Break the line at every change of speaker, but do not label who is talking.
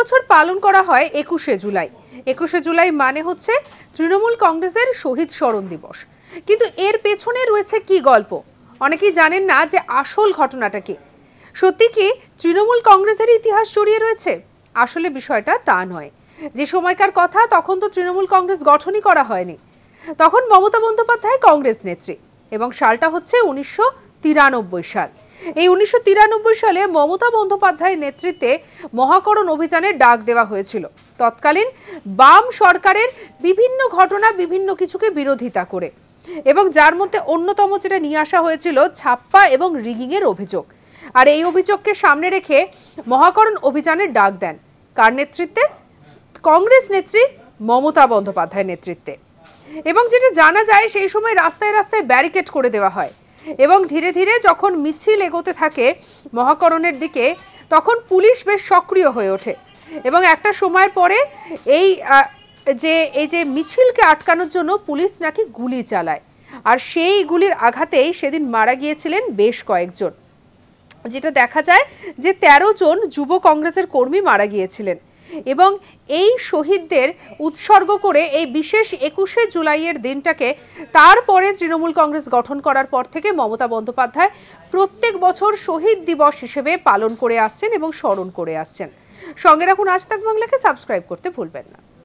বছর পালন করা হয় 21শে জুলাই। 21শে জুলাই মানে হচ্ছে তৃণমূল কংগ্রেসের শহীদ স্মরণ দিবস। কিন্তু এর পেছনে রয়েছে কি গল্প? অনেকেই জানেন না যে আসল ঘটনাটা কি। সত্যি কি তৃণমূল কংগ্রেসের ইতিহাস জড়িয়ে রয়েছে? আসলে বিষয়টা তা নয়। যে সময়কার কথা, তখন তো তৃণমূল কংগ্রেস গঠনই করা হয়নি। তখন মমতা বন্দ্যোপাধ্যায় কংগ্রেস নেত্রী এবং সালটা হচ্ছে 1993 সাল। এই 1993 সালে মমতা বন্দ্যোপাধ্যায়ের নেতৃত্বে মহাকরণ অভিযানের ডাক দেওয়া হয়েছিল তৎকালীন বাম সরকারের বিভিন্ন ঘটনা, বিভিন্ন কিছুকে বিরোধিতা করে, এবং যার মধ্যে অন্যতম যেটা নিয়ে আসা হয়েছিল ছাপ্পা এবং রিগিং এর অভিযোগ। আর এই অভিযোগকে সামনে রেখে মহাকরণ অভিযানের ডাক দেন কার নেতৃত্বে? কংগ্রেস নেত্রী মমতা বন্দ্যোপাধ্যায়ের নেতৃত্বে। এবং যেটা জানা যায়, সেই সময় রাস্তায় রাস্তায় ব্যারিকেড করে দেওয়া হয় এবং ধীরে ধীরে যখন মিছিল এগোতে থাকে মহাকরণের দিকে, তখন পুলিশ বেশ সক্রিয় হয়ে ওঠে এবং একটা সময়ের পরে এই যে মিছিলকে আটকানোর জন্য পুলিশ নাকি গুলি চালায়। আর সেই গুলির আঘাতেই সেদিন মারা গিয়েছিলেন বেশ কয়েকজন। যেটা দেখা যায় যে 13 জন যুব কংগ্রেসের কর্মী মারা গিয়েছিলেন। এবং এই শহীদদের উৎসর্গ করে এই বিশেষ 21শে জুলাইয়ের দিনটাকে তারপরে তৃণমূল কংগ্রেস গঠন করার পর থেকে মমতা বন্দ্যোপাধ্যায় প্রত্যেক বছর শহীদ দিবস হিসেবে পালন করে আসছেন এবং স্মরণ করে আসছেন। সঙ্গে রাখুন আজ তাক বাংলাকে, সাবস্ক্রাইব করতে ভুলবেন না।